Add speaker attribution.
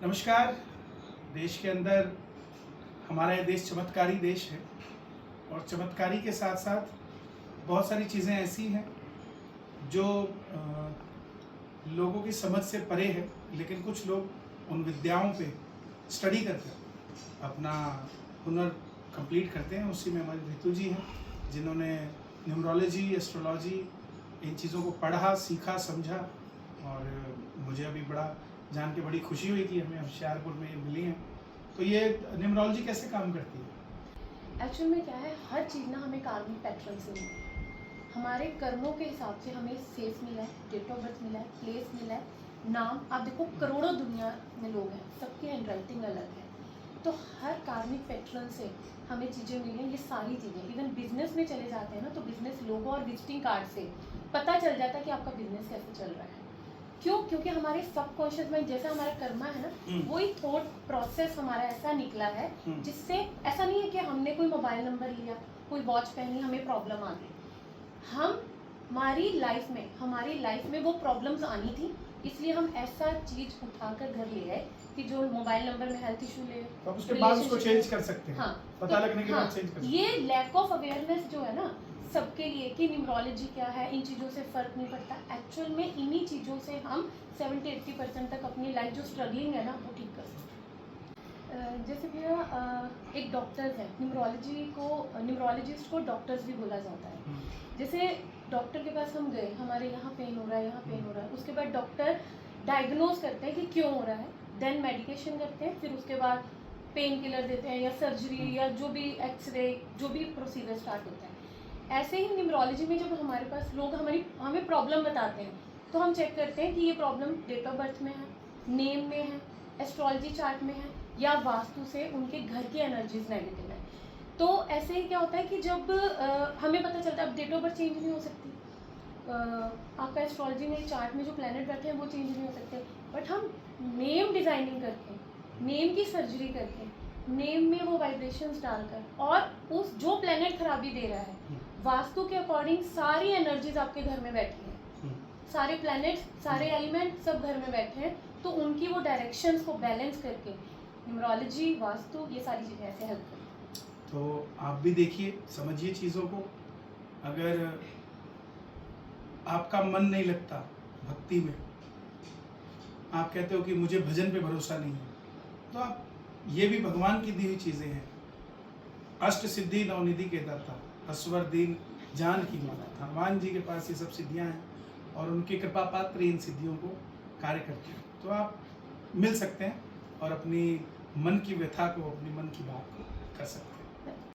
Speaker 1: नमस्कार। देश के अंदर हमारा ये देश चमत्कारी देश है और चमत्कारी के साथ साथ बहुत सारी चीज़ें ऐसी हैं जो लोगों की समझ से परे है, लेकिन कुछ लोग उन विद्याओं पे स्टडी करके अपना हुनर कंप्लीट करते हैं। उसी में हमारे रितु जी हैं, जिन्होंने न्यूमरोलॉजी, एस्ट्रोलॉजी इन चीज़ों को पढ़ा, सीखा, समझा और मुझे अभी बड़ा जान के बड़ी खुशी हुई कि हमें होशियारपुर में ये मिली हैं। तो ये न्यूमरोलॉजी कैसे काम करती है?
Speaker 2: एक्चुअल में क्या है, हर चीज़ ना हमें कार्मिक पैटर्न से मिली है। हमारे कर्मों के हिसाब से हमें फेस मिला है, डेट ऑफ बर्थ मिला है, प्लेस मिला है, नाम। आप देखो करोड़ों दुनिया में लोग हैं, सबकी हैंड राइटिंग अलग है। तो हर कार्मिक पैटर्न से हमें चीज़ें मिली हैं। ये सारी चीज़ें इवन बिजनेस में चले जाते हैं ना, तो बिजनेस लोगो और विजिटिंग कार्ड से पता चल जाता है कि आपका बिजनेस कैसे चल रहा है। क्यों? क्योंकि हमारे सबकॉन्शियस माइंड, जैसा हमारा कर्मा है ना, वही थॉट प्रोसेस हमारा ऐसा निकला है जिससे ऐसा नहीं है कि हमने कोई मोबाइल नंबर लिया, कोई वॉच पहनी, हमें प्रॉब्लम आ गई। हमारी लाइफ में वो प्रॉब्लम्स आनी थी, इसलिए हम ऐसा चीज उठाकर घर ले आए कि जो मोबाइल नंबर में हेल्थ इशू ले,
Speaker 1: तो उसके बाद उसको चेंज कर सकते हैं।
Speaker 2: हाँ,
Speaker 1: पता लगने के बाद चेंज कर सकते हैं।
Speaker 2: ये लैक ऑफ अवेयरनेस जो है ना सबके लिए कि न्यूमरोलॉजी क्या है, इन चीज़ों से फ़र्क नहीं पड़ता। एक्चुअल में इन्हीं चीज़ों से हम 70-80% तक अपनी लाइफ जो स्ट्रगलिंग है ना वो ठीक कर सकते हैं। जैसे भैया एक डॉक्टर्स है, न्यूमरोलॉजिस्ट को डॉक्टर्स भी बोला जाता है। जैसे डॉक्टर के पास हम गए, हमारे यहाँ पेन हो रहा है, यहाँ पेन हो रहा है, उसके बाद डॉक्टर डायग्नोज करते हैं कि क्यों हो रहा है, देन मेडिकेशन करते हैं, फिर उसके बाद पेन किलर देते हैं या सर्जरी या जो भी एक्सरे, जो भी प्रोसीजर स्टार्ट होता है। ऐसे ही न्यूमरोलॉजी में जब हमारे पास लोग हमें प्रॉब्लम बताते हैं, तो हम चेक करते हैं कि ये प्रॉब्लम डेट ऑफ बर्थ में है, नेम में है, एस्ट्रोलॉजी चार्ट में है, या वास्तु से उनके घर की एनर्जीज नेगेटिव है। तो ऐसे ही क्या होता है कि जब हमें पता चलता है, अब डेट ऑफ बर्थ चेंज नहीं हो सकती, आपका एस्ट्रोलॉजी में चार्ट में जो प्लैनेट बैठे हैं वो चेंज नहीं हो सकते, बट हम नेम डिज़ाइनिंग करके, नेम की सर्जरी करके, नेम में वो वाइब्रेशंस डालकर और उस जो प्लैनेट खराबी दे रहा है वास्तु के अकॉर्डिंग सारी एनर्जीज आपके घर में बैठी हैं, सारे प्लैनेट्स, सारे एलिमेंट सब घर में बैठे हैं, तो उनकी वो डायरेक्शंस को बैलेंस करके न्यूमरोलॉजी, वास्तु, ये सारी चीज़ें ऐसे हेल्प करती हैं।
Speaker 1: तो आप भी देखिए, समझिए चीज़ों को। अगर आपका मन नहीं लगता भक्ति में, आप कहते हो कि मुझे भजन पे भरोसा नहीं है, तो आप ये भी भगवान की दी हुई चीज़ें हैं। अष्ट सिद्धि नवनिधि के दाता, असवर दीन जान की माता। हनुमान जी के पास ये सब सिद्धियां हैं और उनकी कृपा पात्र इन सिद्धियों को कार्य करते हैं। तो आप मिल सकते हैं और अपनी मन की व्यथा को, अपनी मन की बात को कर सकते हैं।